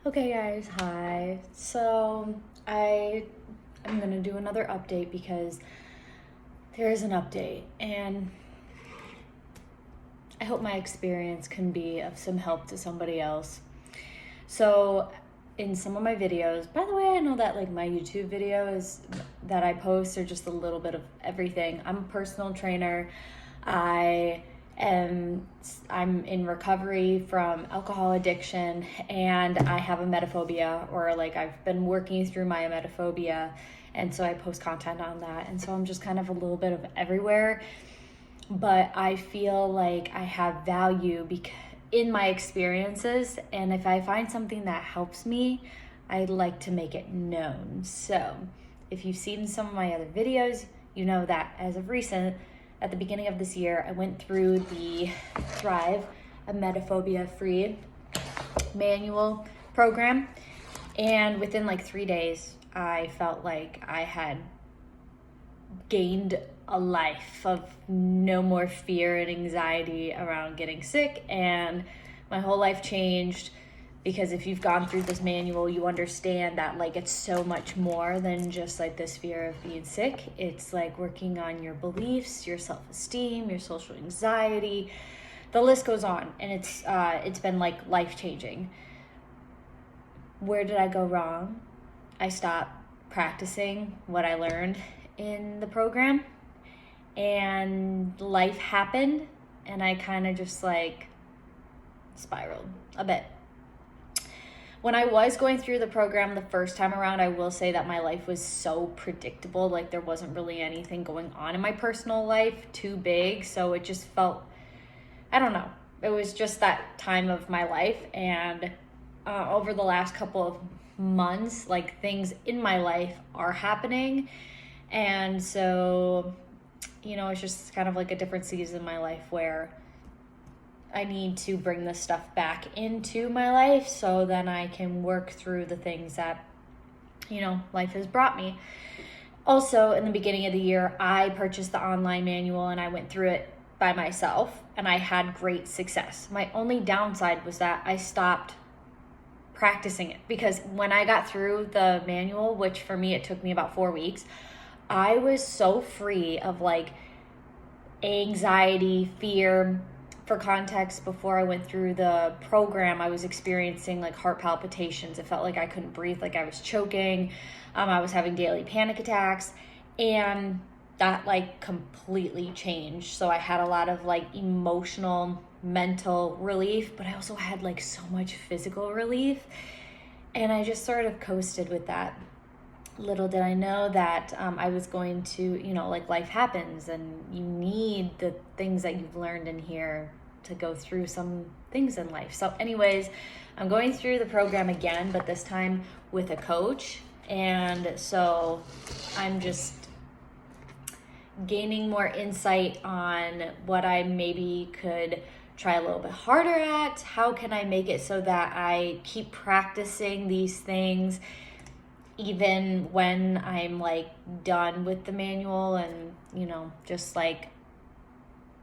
Okay guys, hi. I'm gonna do another update because there is an update and I hope my experience can be of some help to somebody else. So in some of my videos, by the way, I know that like my YouTube videos that I post are just a little bit of everything. I'm a personal trainer. I I'm in recovery from alcohol addiction and I have emetophobia, or like I've been working through my emetophobia, and so I post content on that, and so I'm just kind of a little bit of everywhere. But I feel like I have value in my experiences, and if I find something that helps me, I'd like to make it known. So if you've seen some of my other videos, you know that as of recent, at the beginning of this year, I went through the Thrive, emetophobia free manual program, and within like 3 days I felt like I had gained a life of no more fear and anxiety around getting sick, and my whole life changed. Because if you've gone through this manual, you understand that like it's so much more than just like this fear of being sick. It's like working on your beliefs, your self-esteem, your social anxiety. The list goes on, and it's been like life-changing. Where did I go wrong? I stopped practicing what I learned in the program, and life happened, and I kind of just like spiraled a bit. When I was going through the program the first time around, I will say that my life was so predictable. Like there wasn't really anything going on in my personal life too big. So it just felt, I don't know. It was just that time of my life. And over the last couple of months, like things in my life are happening. And so, it's just kind of like a different season in my life where I need to bring this stuff back into my life so then I can work through the things that, life has brought me. Also, in the beginning of the year, I purchased the online manual and I went through it by myself and I had great success. My only downside was that I stopped practicing it, because when I got through the manual, which for me, it took me about 4 weeks, I was so free of like anxiety, fear. For context, before I went through the program, I was experiencing like heart palpitations. It felt like I couldn't breathe, like I was choking. I was having daily panic attacks, and that like completely changed. So I had a lot of like emotional, mental relief, but I also had like so much physical relief, and I just sort of coasted with that. Little did I know that I was going to, like life happens and you need the things that you've learned in here to go through some things in life. So anyways, I'm going through the program again, but this time with a coach. And so I'm just gaining more insight on what I maybe could try a little bit harder at. How can I make it so that I keep practicing these things even when I'm like done with the manual, and just like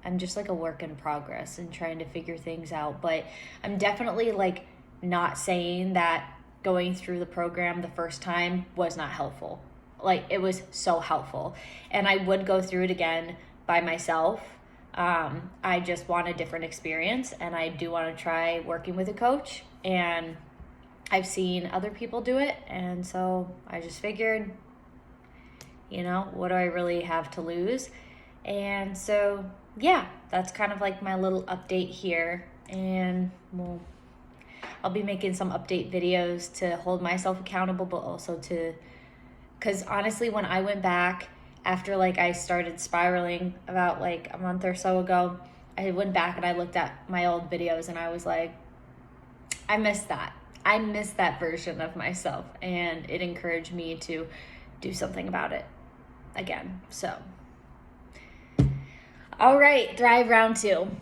I'm just like a work in progress and trying to figure things out. But I'm definitely like not saying that going through the program the first time was not helpful. Like it was so helpful, and I would go through it again by myself. I just want a different experience, and I do want to try working with a coach, and I've seen other people do it, and so I just figured, what do I really have to lose? And so, yeah, that's kind of like my little update here, and I'll be making some update videos to hold myself accountable, but also because honestly, when I went back after like I started spiraling about like a month or so ago, I went back and I looked at my old videos and I was like, I missed that. I missed that version of myself, and it encouraged me to do something about it again. So, all right, Thrive round 2.